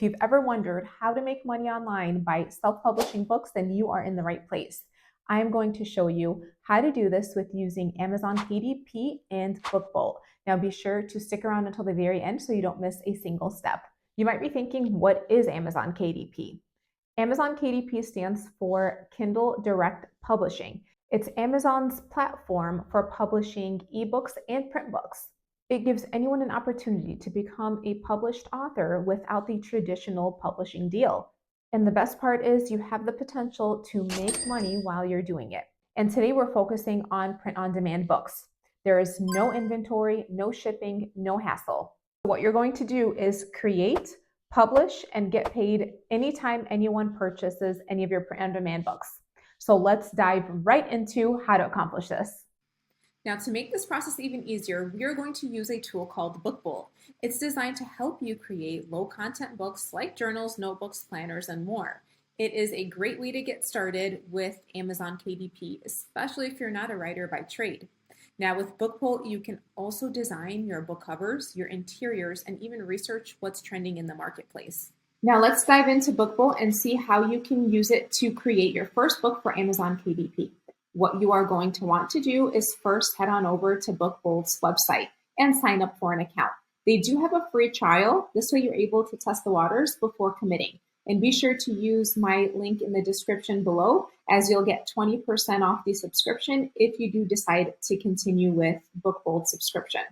If you've ever wondered how to make money online by self-publishing books, then you are in the right place. I'm going to show you how to do this with using Amazon KDP and BookBolt. Now be sure to stick around until the very end so you don't miss a single step. You might be thinking, what is Amazon KDP? Amazon KDP stands for Kindle Direct Publishing. It's Amazon's platform for publishing ebooks and print books. It gives anyone an opportunity to become a published author without the traditional publishing deal. And the best part is you have the potential to make money while you're doing it. And today we're focusing on print-on-demand books. There is no inventory, no shipping, no hassle. What you're going to do is create, publish, and get paid anytime anyone purchases any of your print-on-demand books. So let's dive right into how to accomplish this. Now, to make this process even easier, we are going to use a tool called BookBolt. It's designed to help you create low-content books like journals, notebooks, planners, and more. It is a great way to get started with Amazon KDP, especially if you're not a writer by trade. Now, with BookBolt, you can also design your book covers, your interiors, and even research what's trending in the marketplace. Now, let's dive into BookBolt and see how you can use it to create your first book for Amazon KDP. What you are going to want to do is first head on over to BookBolt's website and sign up for an account. They do have a free trial. This way you're able to test the waters before committing. And be sure to use my link in the description below, as you'll get 20% off the subscription if you do decide to continue with BookBolt's subscription.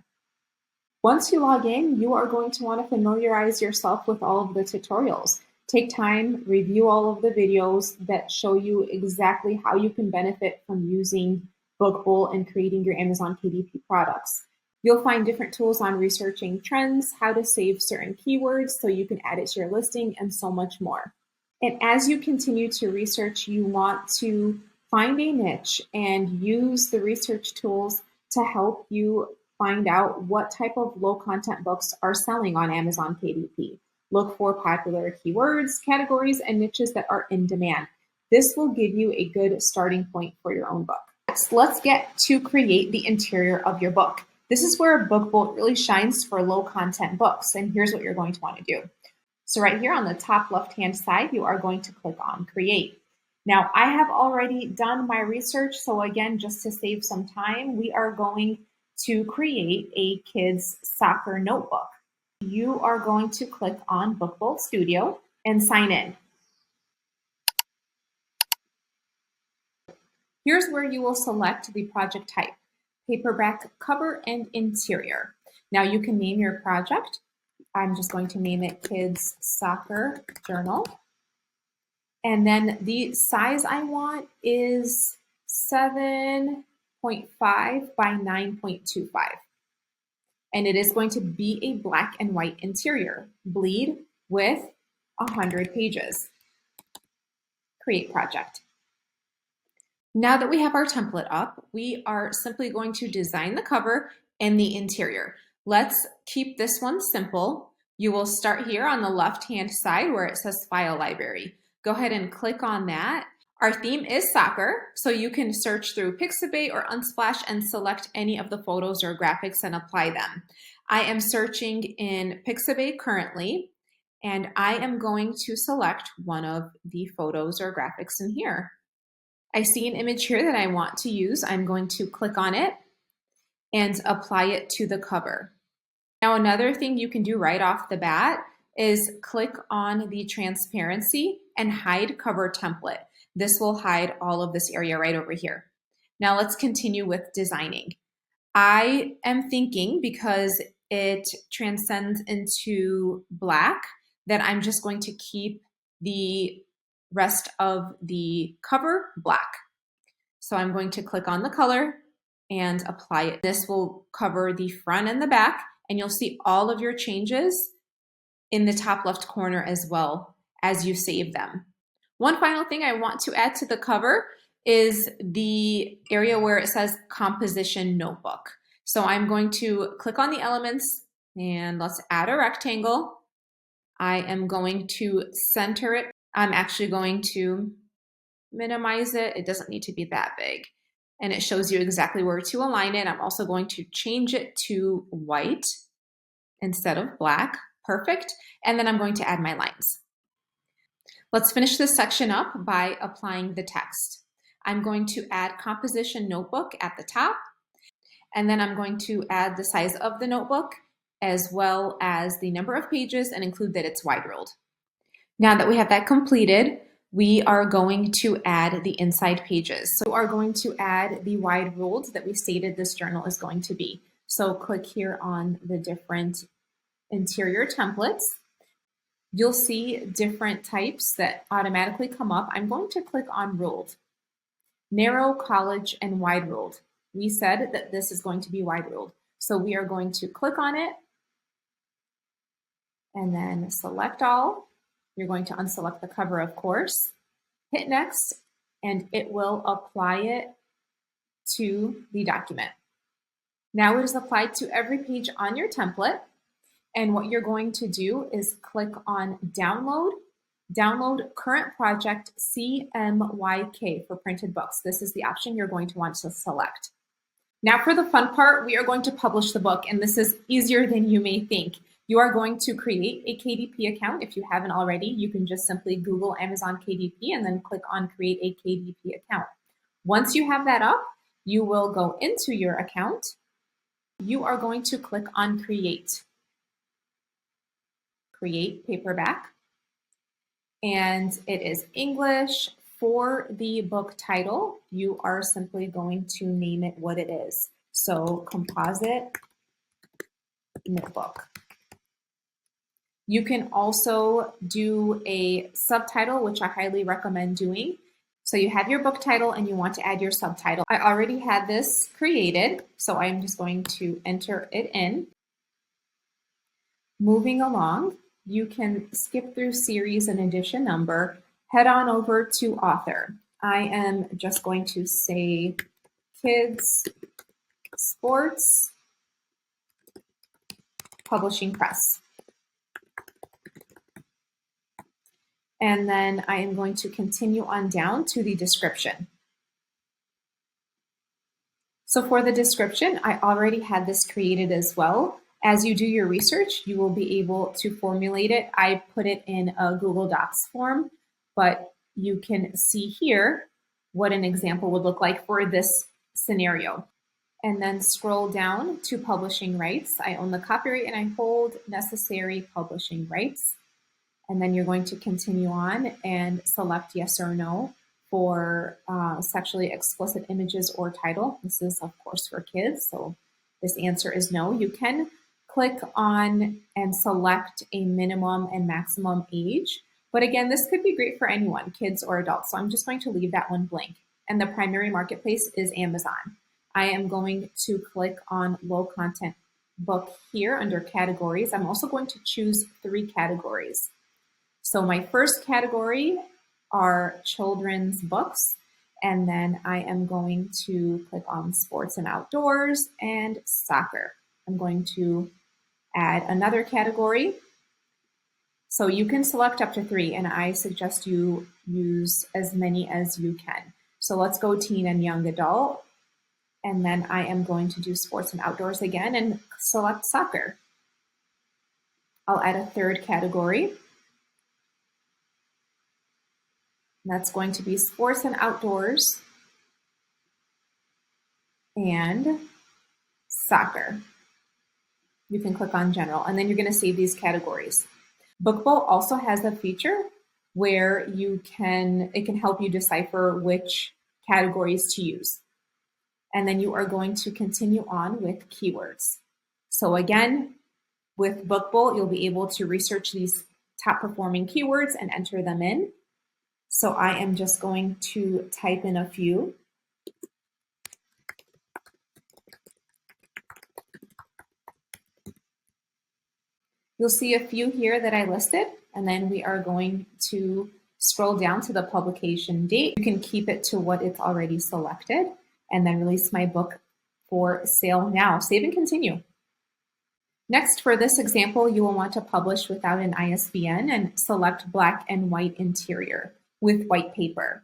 Once you log in, you are going to want to familiarize yourself with all of the tutorials. Take time, review all of the videos that show you exactly how you can benefit from using BookBolt and creating your Amazon KDP products. You'll find different tools on researching trends, how to save certain keywords so you can add it to your listing, and so much more. And as you continue to research, you want to find a niche and use the research tools to help you find out what type of low content books are selling on Amazon KDP. Look for popular keywords, categories, and niches that are in demand. This will give you a good starting point for your own book. Next, let's get to create the interior of your book. This is where BookBolt really shines for low content books, and here's what you're going to want to do. So right here on the top left-hand side, you are going to click on Create. Now, I have already done my research, so again, just to save some time, we are going to create a kids soccer notebook. You are going to click on BookBolt Studio and sign in. Here's where you will select the project type: paperback, cover, and interior. Now you can name your project. I'm just going to name it Kids Soccer Journal. And then the size I want is 7.5 by 9.25. And it is going to be a black and white interior, bleed with 100 pages. Create project. Now that we have our template up, we are simply going to design the cover and the interior. Let's keep this one simple. You will start here on the left-hand side where it says File Library. Go ahead and click on that. Our theme is soccer, so you can search through Pixabay or Unsplash and select any of the photos or graphics and apply them. I am searching in Pixabay currently, and I am going to select one of the photos or graphics in here. I see an image here that I want to use. I'm going to click on it and apply it to the cover. Now, another thing you can do right off the bat is click on the transparency and hide cover template. This will hide all of this area right over here. Now let's continue with designing. I am thinking, because it transcends into black, that I'm just going to keep the rest of the cover black. So I'm going to click on the color and apply it. This will cover the front and the back, and you'll see all of your changes in the top left corner as well as you save them. One final thing I want to add to the cover is the area where it says Composition Notebook. So I'm going to click on the elements and let's add a rectangle. I am going to center it. I'm actually going to minimize it. It doesn't need to be that big. And it shows you exactly where to align it. I'm also going to change it to white instead of black. Perfect. And then I'm going to add my lines. Let's finish this section up by applying the text. I'm going to add composition notebook at the top, and then I'm going to add the size of the notebook as well as the number of pages and include that it's wide ruled. Now that we have that completed, we are going to add the inside pages. So we are going to add the wide ruled that we stated this journal is going to be. So click here on the different interior templates. You'll see different types that automatically come up. I'm going to click on ruled. Narrow, college, and wide ruled. We said that this is going to be wide ruled. So we are going to click on it and then select all. You're going to unselect the cover, of course. Hit next, and it will apply it to the document. Now it is applied to every page on your template. And what you're going to do is click on download, download current project 𝗖𝗢𝗏 for printed books. This is the option you're going to want to select. Now for the fun part, we are going to publish the book, and this is easier than you may think. You are going to create a KDP account. If you haven't already, you can just simply Google Amazon KDP and then click on create a KDP account. Once you have that up, you will go into your account. You are going to click on create paperback, and it is English. For the book title, you are simply going to name it what it is. So composite notebook. You can also do a subtitle, which I highly recommend doing. So you have your book title and you want to add your subtitle. I already had this created, so I'm just going to enter it in. Moving along, you can skip through series and edition number, head on over to author. I am just going to say Kids Sports Publishing Press. And then I am going to continue on down to the description. So for the description, I already had this created as well. As you do your research, you will be able to formulate it. I put it in a Google Docs form, but you can see here what an example would look like for this scenario. And then scroll down to publishing rights. I own the copyright and I hold necessary publishing rights. And then you're going to continue on and select yes or no for sexually explicit images or title. This is, of course, for kids, so this answer is no. You can click on and select a minimum and maximum age. But again, this could be great for anyone, kids or adults. So I'm just going to leave that one blank. And the primary marketplace is Amazon. I am going to click on low content book here under categories. I'm also going to choose 3 categories. So my first category are children's books, and then I am going to click on sports and outdoors and soccer. I'm going to add another category. So you can select up to 3, and I suggest you use as many as you can. So let's go teen and young adult, and then I am going to do sports and outdoors again and select soccer. I'll add a 3rd category. That's going to be sports and outdoors and soccer. You can click on general, and then you're going to save these categories. Bookable also has a feature where it can help you decipher which categories to use. And then you are going to continue on with keywords. So again, with Bookable, you'll be able to research these top performing keywords and enter them in. So I am just going to type in a few. You'll see a few here that I listed, and then we are going to scroll down to the publication date. You can keep it to what it's already selected, and then release my book for sale now. Save and continue. Next, for this example, you will want to publish without an ISBN and select black and white interior with white paper.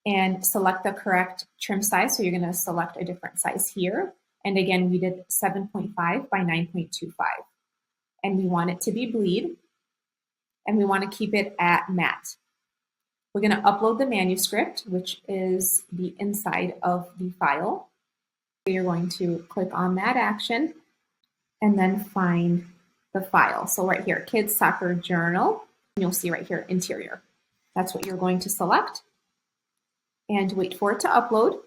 And select the correct trim size. So you're going to select a different size here. And again, we did 7.5 by 9.25. and we want it to be bleed, and we want to keep it at matte. We're going to upload the manuscript, which is the inside of the file. You're going to click on that action and then find the file. So right here, Kids Soccer Journal, and you'll see right here, interior. That's what you're going to select and wait for it to upload.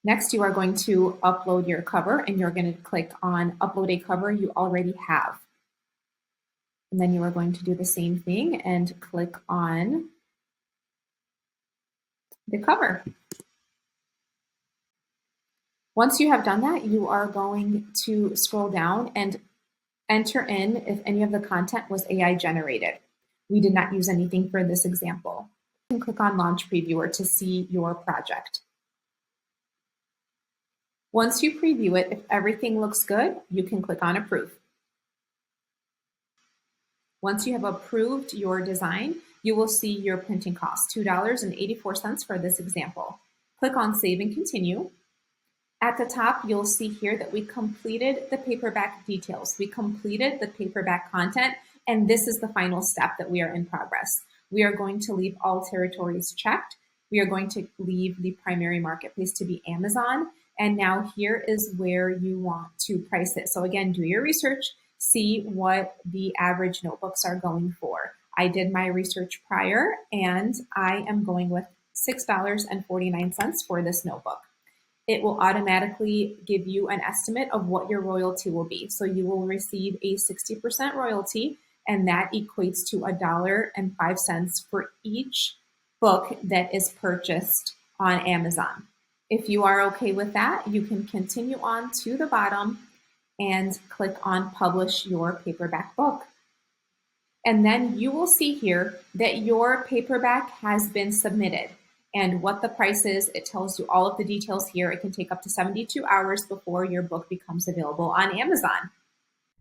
Next, you are going to upload your cover, and you're going to click on Upload a Cover you already have. And then you are going to do the same thing and click on the cover. Once you have done that, you are going to scroll down and enter in if any of the content was AI generated. We did not use anything for this example. You can click on Launch Previewer to see your project. Once you preview it, if everything looks good, you can click on Approve. Once you have approved your design, you will see your printing cost, $2.84 for this example. Click on Save and Continue. At the top, you'll see here that we completed the paperback details. We completed the paperback content, and this is the final step that we are in progress. We are going to leave all territories checked. We are going to leave the primary marketplace to be Amazon. And now here is where you want to price it. So again, do your research, see what the average notebooks are going for. I did my research prior, and I am going with $6.49 for this notebook. It will automatically give you an estimate of what your royalty will be. So you will receive a 60% royalty, and that equates to $1.05 for each book that is purchased on Amazon. If you are okay with that, you can continue on to the bottom and click on Publish Your Paperback Book. And then you will see here that your paperback has been submitted. And what the price is, it tells you all of the details here. It can take up to 72 hours before your book becomes available on Amazon.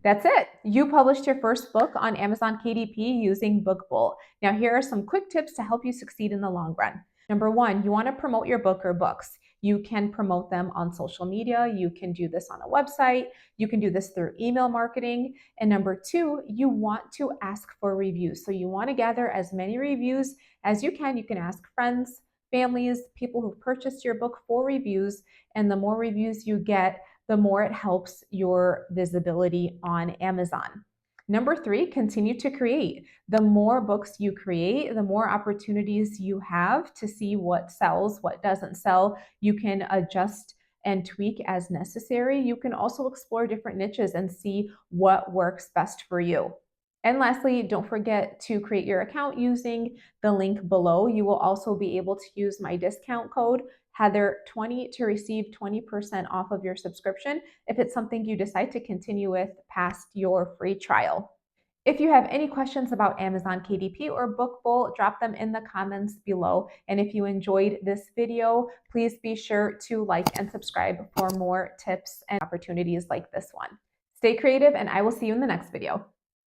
That's it. You published your first book on Amazon KDP using Bookbolt. Now here are some quick tips to help you succeed in the long run. Number one, you want to promote your book or books. You can promote them on social media. You can do this on a website. You can do this through email marketing. And number two, you want to ask for reviews. So you want to gather as many reviews as you can. You can ask friends, families, people who've purchased your book for reviews. And the more reviews you get, the more it helps your visibility on Amazon. Number three, continue to create. The more books you create, the more opportunities you have to see what sells, what doesn't sell. You can adjust and tweak as necessary. You can also explore different niches and see what works best for you. And lastly, don't forget to create your account using the link below. You will also be able to use my discount code Heather20 to receive 20% off of your subscription if it's something you decide to continue with past your free trial. If you have any questions about Amazon KDP or Bookbolt, drop them in the comments below. And if you enjoyed this video, please be sure to like and subscribe for more tips and opportunities like this one. Stay creative, and I will see you in the next video.